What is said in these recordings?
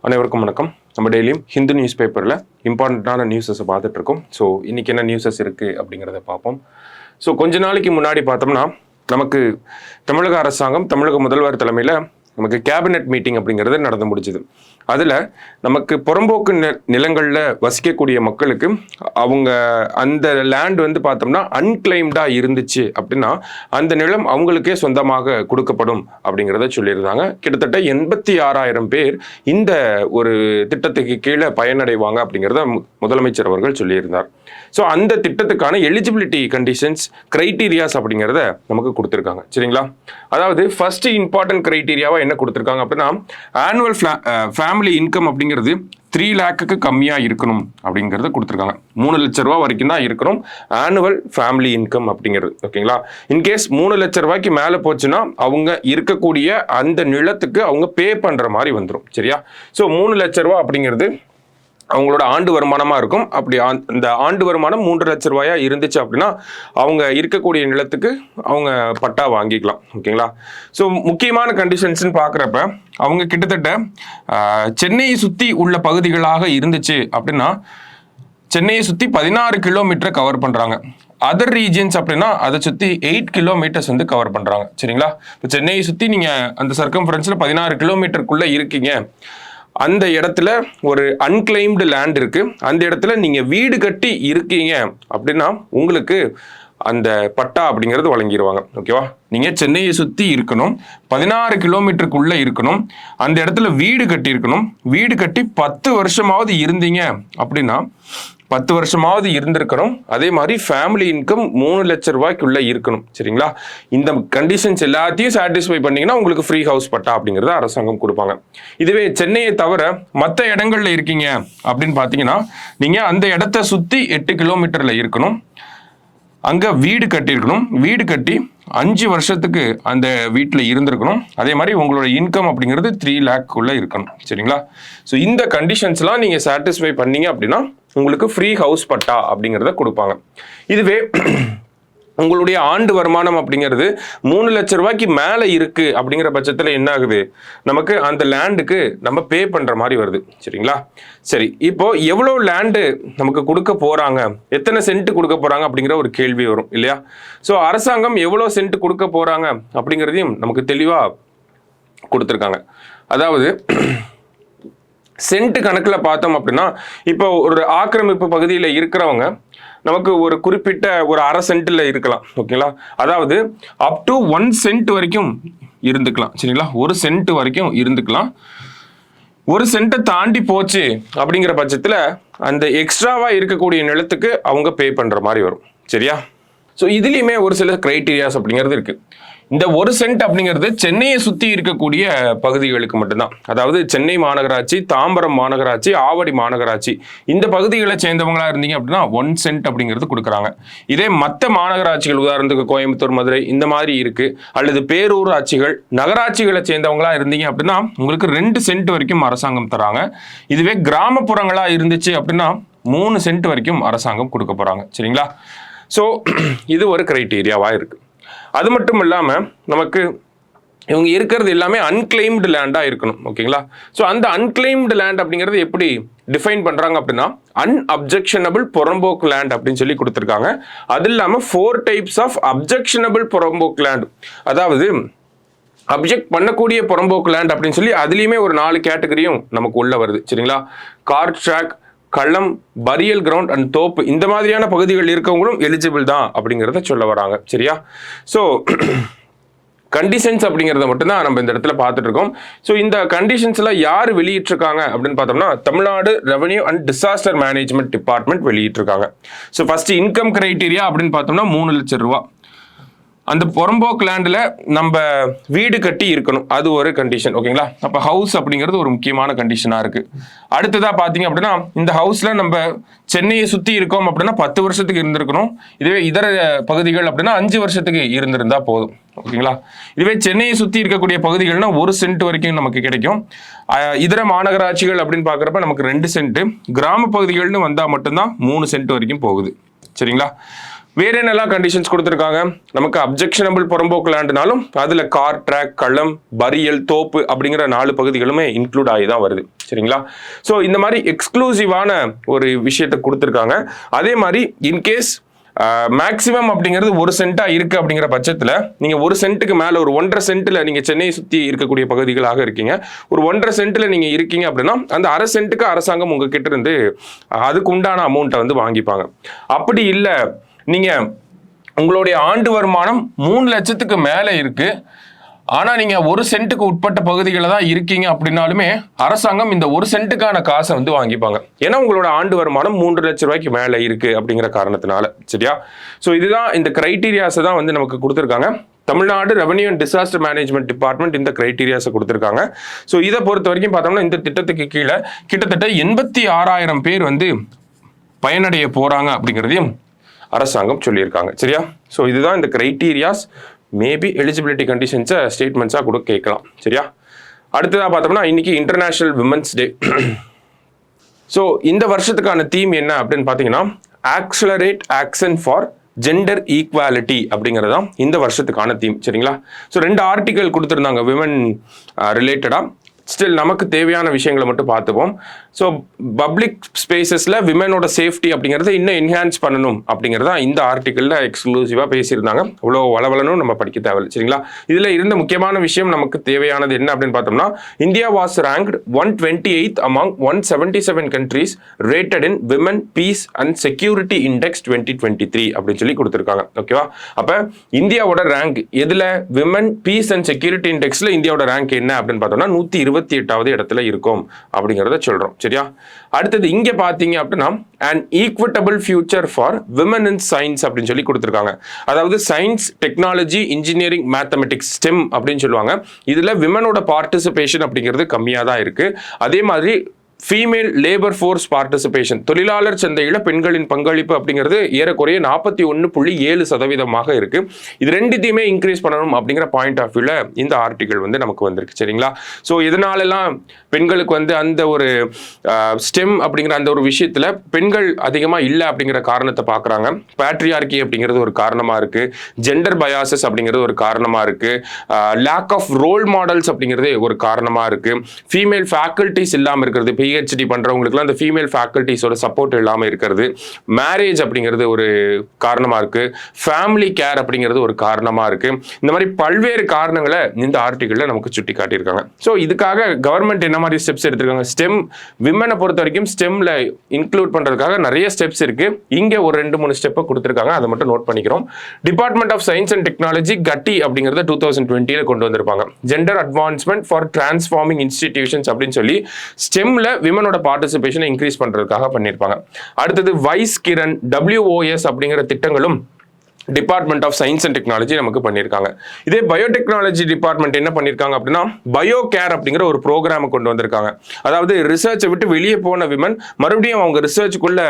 அனைவருக்கும் வணக்கம். நம்ம டெய்லியும் ஹிந்து நியூஸ் பேப்பரில் இம்பார்ட்டண்ட்டான நியூஸஸை பார்த்துட்டு இருக்கோம். ஸோ இன்றைக்கி என்ன நியூஸஸ் இருக்குது அப்படிங்கிறத பார்ப்போம். ஸோ கொஞ்ச நாளைக்கு முன்னாடி பார்த்தோம்னா நமக்கு தமிழக அரசாங்கம், தமிழக முதல்வர் தலைமையில் நமக்கு கேபினெட் மீட்டிங் அப்படிங்கிறது நடந்து முடிச்சுது. அதில் நமக்கு புறம்போக்கு நிலங்களில் வசிக்கக்கூடிய மக்களுக்கு அவங்க அந்த லேண்ட் வந்து பார்த்தோம்னா அன்கிளைம்டாக இருந்துச்சு அப்படின்னா அந்த நிலம் அவங்களுக்கே சொந்தமாக கொடுக்கப்படும் அப்படிங்கிறத சொல்லியிருந்தாங்க. கிட்டத்தட்ட 86,000 பேர் இந்த ஒரு திட்டத்துக்கு கீழே பயனடைவாங்க அப்படிங்கிறத முதலமைச்சர் அவர்கள் சொல்லியிருந்தார். ஸோ அந்த திட்டத்துக்கான எலிஜிபிலிட்டி கண்டிஷன்ஸ், கிரைட்டீரியாஸ் அப்படிங்கிறத நமக்கு கொடுத்துருக்காங்க. சரிங்களா? அதாவது ஃபர்ஸ்ட் இம்பார்ட்டன்ட் கிரைட்டீரியாவாக என்ன கொடுத்துருக்காங்க அப்படின்னா, ஆனுவல் ஃபேமிலி இன்கம் அப்படிங்கிறது 3 lakhக்கு கம்மியாக இருக்கணும் அப்படிங்கிறத கொடுத்துருக்காங்க. 3 லட்ச ரூபா வரைக்கும் தான் இருக்கணும் ஆனுவல் ஃபேமிலி இன்கம் அப்படிங்கிறது. ஓகேங்களா? இன்கேஸ் 3 லட்ச ரூபாய்க்கு மேலே போச்சுன்னா அவங்க இருக்கக்கூடிய அந்த நிலத்துக்கு அவங்க பே பண்ணுற மாதிரி வந்துடும். சரியா? ஸோ 3 லட்ச ரூபா அப்படிங்கிறது அவங்களோட ஆண்டு வருமானமாக இருக்கும். அப்படி அந்த ஆண்டு வருமானம் 3 லட்ச ரூபாயா இருந்துச்சு அப்படின்னா அவங்க இருக்கக்கூடிய நிலத்துக்கு அவங்க பட்டா வாங்கிக்கலாம். ஓகேங்களா? ஸோ முக்கியமான கண்டிஷன்ஸ்ன்னு பார்க்குறப்ப அவங்க கிட்டத்தட்ட சென்னையை சுற்றி உள்ள பகுதிகளாக இருந்துச்சு அப்படின்னா சென்னையை சுற்றி 16 கிலோமீட்டரை கவர் பண்ணுறாங்க. அதர் ரீஜன்ஸ் அப்படின்னா அதை சுற்றி 8 கிலோமீட்டர்ஸ் வந்து கவர் பண்ணுறாங்க. சரிங்களா? இப்போ சென்னையை சுற்றி நீங்கள் அந்த சர்க்கம்ஃபரன்ஸில் 16 கிலோமீட்டருக்குள்ளே இருக்கீங்க. அந்த இடத்துல ஒரு அன்கிளைம்டு லேண்ட் இருக்கு, அந்த இடத்துல நீங்க வீடு கட்டி இருக்கீங்க அப்படின்னா உங்களுக்கு அந்த பட்டா அப்படிங்கிறது வழங்கிடுவாங்க. ஓகேவா? நீங்க சென்னையை சுத்தி இருக்கணும், 16 கிலோமீட்டருக்குள்ள இருக்கணும், அந்த இடத்துல வீடு கட்டி இருக்கணும், வீடு கட்டி 10 வருஷமாவது இருந்தீங்க அப்படின்னா 10 வருஷமாவது இருந்திருக்கணும். அதே மாதிரி ஃபேமிலி இன்கம் 3 லட்ச ரூபாய்க்குள்ள இருக்கணும். சரிங்களா? இந்த கண்டிஷன்ஸ் எல்லாத்தையும் சாட்டிஸ்ஃபை பண்ணீங்கன்னா உங்களுக்கு ஃப்ரீ ஹவுஸ் பட்டா அப்படிங்கிறத அரசாங்கம் கொடுப்பாங்க. இதுவே சென்னையை தவிர மற்ற இடங்கள்ல இருக்கீங்க அப்படின்னு பார்த்தீங்கன்னா நீங்க அந்த இடத்த சுத்தி 8 கிலோமீட்டர்ல இருக்கணும், அங்க வீடு கட்டியிருக்கணும், வீடு கட்டி 5 வருஷத்துக்கு அந்த வீட்டில் இருந்திருக்கணும். அதே மாதிரி உங்களோட இன்கம் அப்படிங்கிறது 3 lakhக்குள்ள இருக்கணும். சரிங்களா? ஸோ இந்த கண்டிஷன்ஸ்லாம் நீங்க சாட்டிஸ்ஃபை பண்ணீங்க அப்படின்னா உங்களுக்கு ஃப்ரீ ஹவுஸ் பட்டா அப்படிங்கிறத கொடுப்பாங்க. இதுவே உங்களுடைய ஆண்டு வருமானம் அப்படிங்கிறது 3 லட்ச ரூபாய்க்கு மேலே இருக்கு அப்படிங்கிற பட்சத்தில் என்ன ஆகுது, நமக்கு அந்த லேண்டுக்கு நம்ம பே பண்ணுற மாதிரி வருது. சரிங்களா? சரி, இப்போ எவ்வளோ லேண்டு நமக்கு கொடுக்க போகிறாங்க, எத்தனை சென்ட் கொடுக்க போகிறாங்க அப்படிங்கிற ஒரு கேள்வி வரும் இல்லையா? ஸோ அரசாங்கம் எவ்வளோ சென்ட் கொடுக்க போகிறாங்க அப்படிங்கிறதையும் நமக்கு தெளிவாக கொடுத்துருக்காங்க. அதாவது சென்ட் கணக்கில் பார்த்தோம் அப்படின்னா இப்போ ஒரு ஆக்கிரமிப்பு பகுதியில் இருக்கிறவங்க நமக்கு ஒரு குறிப்பிட்ட ஒரு 1/2 சென்ட்ல இருக்கலாம். ஓகேங்களா? அதாவது அப் டு 1 சென்ட் வரைக்கும் இருந்துக்கலாம். சரிங்களா? 1 சென்ட் வரைக்கும் இருந்துக்கலாம். 1 சென்ட்டை தாண்டி போச்சு அப்படிங்கிற பட்சத்தில் அந்த எக்ஸ்ட்ராவா இருக்கக்கூடிய நிலத்துக்கு அவங்க பே பண்ற மாதிரி வரும். சரியா? ஸோ இதுலேயுமே ஒரு சில கிரைட்டீரியாஸ் அப்படிங்கிறது இருக்கு. இந்த 1 சென்ட் அப்படிங்கிறது சென்னையை சுற்றி இருக்கக்கூடிய பகுதிகளுக்கு மட்டும்தான். அதாவது சென்னை மாநகராட்சி, தாம்பரம் மாநகராட்சி, ஆவடி மாநகராட்சி இந்த பகுதிகளை சேர்ந்தவங்களா இருந்தீங்க அப்படின்னா 1 சென்ட் அப்படிங்கிறது கொடுக்குறாங்க. இதே மற்ற மாநகராட்சிகள், உதாரணத்துக்கு கோயம்புத்தூர், மதுரை இந்த மாதிரி இருக்கு, அல்லது பேரூராட்சிகள், நகராட்சிகளை சேர்ந்தவங்களா இருந்தீங்க அப்படின்னா உங்களுக்கு 2 சென்ட் வரைக்கும் அரசாங்கம் தராங்க. இதுவே கிராமப்புறங்களா இருந்துச்சு அப்படின்னா 3 சென்ட் வரைக்கும் அரசாங்கம் கொடுக்க போறாங்க. சரிங்களா? ஸோ இது ஒரு கிரைட்டீரியாவா இருக்கு. அது மட்டும் இல்லாமல் நமக்கு இவங்க இருக்கிறது எல்லாமே அன்கிளைம்டு லேண்டாக இருக்கணும். ஓகேங்களா? ஸோ அந்த அன்கிளைம்டு லேண்ட் அப்படிங்கிறது எப்படி டிஃபைன் பண்ணுறாங்க அப்படின்னா அன்அப்ஜெக்ஷனபிள் புறம்போக்கு லேண்ட் அப்படின்னு சொல்லி கொடுத்துருக்காங்க. அது இல்லாமல் 4 டைப்ஸ் ஆஃப் அப்ஜெக்ஷனபிள் புறம்போக்கு லேண்ட், அதாவது அப்ஜெக்ட் பண்ணக்கூடிய புறம்போக்கு லேண்ட் அப்படின்னு சொல்லி அதுலேயுமே ஒரு 4 கேட்டகரியும் நமக்கு உள்ள வருது. சரிங்களா? கார் ட்ராக், களம், பரியல் கிரவுண்ட் அண்ட் தோப்பு இந்த மாதிரியான பகுதிகள் இருக்கவங்களும் எலிஜிபிள் தான் அப்படிங்கிறத சொல்ல வராங்க. சரியா? ஸோ கண்டிஷன்ஸ் அப்படிங்கிறத மட்டும்தான் நம்ம இந்த இடத்துல பார்த்துட்டு இருக்கோம். ஸோ இந்த கண்டிஷன்ஸ்லாம் யார் வெளியிட்டிருக்காங்க அப்படின்னு பார்த்தோம்னா Tamil Nadu revenue and disaster management department வெளியிட்டிருக்காங்க. ஸோ ஃபர்ஸ்ட் இன்கம் கிரைட்டீரியா அப்படின்னு பார்த்தோம்னா 3 லட்சம் ரூபா. அந்த புறம்போக்கு லேண்டில் நம்ம வீடு கட்டி இருக்கணும், அது ஒரு கண்டிஷன். ஓகேங்களா? அப்போ ஹவுஸ் அப்படிங்கிறது ஒரு முக்கியமான கண்டிஷனாக இருக்குது. அடுத்ததாக பார்த்தீங்க அப்படின்னா இந்த ஹவுஸில் நம்ம சென்னையை சுற்றி இருக்கோம் அப்படின்னா 10 வருஷத்துக்கு இருந்திருக்கணும். இதுவே இதர பகுதிகள் அப்படின்னா 5 வருஷத்துக்கு இருந்திருந்தா போதும். ஓகேங்களா? இதுவே சென்னையை சுற்றி இருக்கக்கூடிய பகுதிகள்னா 1 சென்ட் வரைக்கும் நமக்கு கிடைக்கும். இதர மாநகராட்சிகள் அப்படின்னு பார்க்குறப்ப நமக்கு 2 சென்ட், கிராம பகுதிகள்னு வந்தால் மட்டும்தான் 3 சென்ட் வரைக்கும் போகுது. சரிங்களா? வேற என்னெல்லாம் கண்டிஷன்ஸ் கொடுத்துருக்காங்க, நமக்கு அப்ஜெக்ஷனபிள் புறம்போக்கு லேண்டுனாலும் அதுல கார் ட்ராக், களம், பரியல், தோப்பு அப்படிங்கிற 4 பகுதிகளுமே இன்க்ளூட் ஆகி தான் வருது. சரிங்களா? ஸோ இந்த மாதிரி எக்ஸ்க்ளூசிவான ஒரு விஷயத்தை கொடுத்துருக்காங்க. அதே மாதிரி இன்கேஸ் மேக்சிமம் அப்படிங்கிறது 1 சென்டா இருக்கு அப்படிங்கிற பட்சத்தில் நீங்க 1 சென்ட்டுக்கு மேல ஒரு 1.5 சென்ட்ல நீங்க சென்னையை சுத்தி இருக்கக்கூடிய பகுதிகளாக இருக்கீங்க, ஒரு 1.5 சென்ட்ல நீங்க இருக்கீங்க அப்படின்னா அந்த 1/2 சென்ட்டுக்கு அரசாங்கம் உங்ககிட்ட இருந்து அதுக்கு உண்டான அமௌண்ட்டை வந்து வாங்கிப்பாங்க. அப்படி இல்லை, நீங்க உங்களுடைய ஆண்டு வருமானம் 3 லட்சத்துக்கு மேல இருக்கு, ஆனா நீங்க 1 சென்ட்டுக்கு உட்பட்ட பகுதிகளில் தான் இருக்கீங்க அப்படின்னாலுமே அரசாங்கம் இந்த 1 சென்ட்டுக்கான காசை வந்து வாங்கிப்பாங்க. ஏன்னா உங்களோட ஆண்டு வருமானம் 3 லட்சம் ரூபாய்க்கு மேல இருக்கு அப்படிங்கிற காரணத்தினால. சரியா? ஸோ இதுதான் இந்த கிரைட்டீரியாஸை தான் வந்து நமக்கு கொடுத்துருக்காங்க. Tamil Nadu revenue and disaster management department இந்த கிரைட்டீரியாஸை கொடுத்துருக்காங்க. ஸோ இதை பொறுத்த வரைக்கும் பார்த்தோம்னா இந்த திட்டத்துக்கு கீழே கிட்டத்தட்ட 86,000 பேர் வந்து பயனடைய போறாங்க அப்படிங்கிறதையும் அரசாங்கம் சொல்லியிருக்காங்க. சரியா? ஸோ இதுதான் இந்த கிரைட்டீரியாஸ். மேபி எலிஜிபிலிட்டி கண்டிஷன்ஸை ஸ்டேட்மெண்ட்ஸாக கூட கேட்கலாம். சரியா? அடுத்ததாக பார்த்தோம்னா இன்னைக்கு இன்டர்நேஷனல் விமன்ஸ் டே. ஸோ இந்த வருஷத்துக்கான தீம் என்ன அப்படின்னு பார்த்தீங்கன்னா accelerate action for gender equality அப்படிங்கிறதான் இந்த வருஷத்துக்கான தீம். சரிங்களா? ஸோ 2 ஆர்டிகல் கொடுத்துருந்தாங்க விமன் ரிலேட்டடாக. ஸ்டில் நமக்கு தேவையான விஷயங்களை மட்டும் பார்த்துப்போம். ஸோ பப்ளிக் ஸ்பேசஸில் விமனோட சேஃப்டி அப்படிங்கிறத இன்னும் என்ஹான்ஸ் பண்ணணும் அப்படிங்கிறத இந்த ஆர்டிக்கலில் எக்ஸ்க்ளூசிவாக பேசியிருந்தாங்க. அவ்வளோ வளவலனும் நம்ம படிக்க தேவையில்லை. சரிங்களா? இதில் இருந்த முக்கியமான விஷயம் நமக்கு தேவையானது என்ன அப்படின்னு பார்த்தோம்னா India was ranked 128th among 177 countries rated in Women, Peace and Security Index 2023 அப்படின்னு சொல்லி கொடுத்துருக்காங்க. ஓகேவா? அப்போ இந்தியாவோட ரேங்க் எதில் விமன் பீஸ் அண்ட் செக்யூரிட்டி இண்டெக்ஸில் இந்தியாவோட ரேங்க் என்ன அப்படின்னு பார்த்தோம்னா 128வது இடத்துல இருக்கும் அப்படிங்கிறத சொல்கிறோம். சரியா? அடுத்தது இங்கே பார்த்தீங்க அப்படின்னா an equitable future for women in science அப்படின்னு சொல்லி கொடுத்துருக்காங்க. அதாவது science, technology, engineering, mathematics, stem அப்படின்னு சொல்லுவாங்க. இதில் விமனோட பார்ட்டிசிபேஷன் அப்படிங்கிறது கம்மியாக தான் இருக்கு. அதே மாதிரி ஃபீமேல் லேபர் ஃபோர்ஸ் பார்ட்டிசிபேஷன், தொழிலாளர் சந்தையில் பெண்களின் பங்களிப்பு அப்படிங்கிறது ஏறக்குறைய 41.7% இருக்கு. இது ரெண்டுத்தையுமே இன்க்ரீஸ் பண்ணணும் அப்படிங்கிற பாயிண்ட் ஆஃப் வியூல இந்த ஆர்டிகல் வந்து நமக்கு வந்திருக்கு. சரிங்களா? ஸோ இதனாலெல்லாம் பெண்களுக்கு வந்து அந்த ஒரு ஸ்டெம் அப்படிங்கிற அந்த ஒரு விஷயத்துல பெண்கள் அதிகமாக இல்லை அப்படிங்கிற காரணத்தை பார்க்குறாங்க. பேட்ரியார்கி அப்படிங்கிறது ஒரு காரணமாக இருக்கு, ஜெண்டர் பயாசஸ் அப்படிங்கிறது ஒரு காரணமாக இருக்கு, லேக் ஆஃப் ரோல் மாடல்ஸ் அப்படிங்கிறது ஒரு காரணமாக இருக்கு, ஃபீமேல் ஃபேக்கல்டிஸ் இல்லாமல் இருக்கிறது, PhD பண்றவங்களுக்குலாம் அந்த ஃபீமேல் ஃபேக்கல்டிஸோட சப்போர்ட் இல்லாமல் இருக்கிறது, மேரேஜ் அப்படிங்கிறது ஒரு காரணமாக இருக்கு, ஃபேமிலி கேர் அப்படிங்கிறது ஒரு காரணமாக இருக்கு. இந்த மாதிரி பல்வேறு காரணங்களை இந்த ஆர்டிகல்ல நமக்கு சுட்டி காட்டியிருக்காங்க. ஸோ இதுக்காக கவர்மெண்ட் என்ன மாதிரி ஸ்டெப்ஸ் எடுத்திருக்காங்க, ஸ்டெம் விமனை பொறுத்த வரைக்கும் ஸ்டெம்ல இன்க்ளூட் பண்றதுக்காக நிறைய ஸ்டெப்ஸ் இருக்கு. இங்கே ஒரு 2-3 ஸ்டெப்பை கொடுத்துருக்காங்க, அதை மட்டும் நோட் பண்ணிக்கிறோம். Department of science and technology GATI அப்படிங்கிறத 2020 கொண்டு வந்திருப்பாங்க. Gender advancement for transforming institutions அப்படின்னு சொல்லி ஸ்டெம்ல விமனோட பார்ட்டிசிபேஷனை இன்க்ரீஸ் பண்றதுக்காக பண்ணியிருப்பாங்க. அடுத்தது வைஸ் கிரண், WOS அப்படிங்கிற திட்டங்களும் department of science and technology நமக்கு பண்ணியிருக்காங்க. இதே பயோடெக்னாலஜி டிபார்ட்மெண்ட் என்ன பண்ணியிருக்காங்க அப்படின்னா பயோ கேர் அப்படிங்கிற ஒரு ப்ரோக்ராமை கொண்டு வந்திருக்காங்க. அதாவது ரிசர்ச்சை விட்டு வெளியே போன விமன் மறுபடியும் அவங்க ரிசர்ச்சுக்குள்ள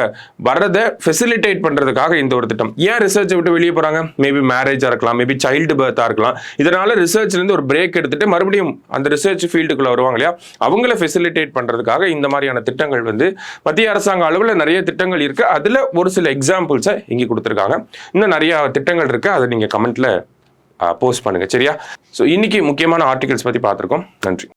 வர்றதை ஃபெசிலிட்டேட் பண்றதுக்காக இந்த ஒரு திட்டம். ஏன் ரிசர்ச்சை விட்டு வெளியே போறாங்க? மேபி மேரேஜா இருக்கலாம், மேபி சைல்டு பர்த்தா இருக்கலாம். இதனால ரிசர்ச்ல இருந்து ஒரு பிரேக் எடுத்துட்டு மறுபடியும் அந்த ரிசர்ச் ஃபீல்டுக்குள்ள வருவாங்க இல்லையா, அவங்கள ஃபெசிலிட்டேட் பண்றதுக்காக இந்த மாதிரியான திட்டங்கள் வந்து மத்திய அரசாங்க அளவில் நிறைய திட்டங்கள் இருக்கு. அதுல ஒரு சில எக்ஸாம்பிள்ஸை இங்கே கொடுத்துருக்காங்க. இன்னும் நிறைய திட்டங்கள் இருக்கு, அதை நீங்க கமெண்ட்ல போஸ்ட் பண்ணுங்க. சரியா? ஸோ இன்னைக்கு முக்கியமான ஆர்டிகல்ஸ் பத்தி பார்த்துருக்கோம். நன்றி.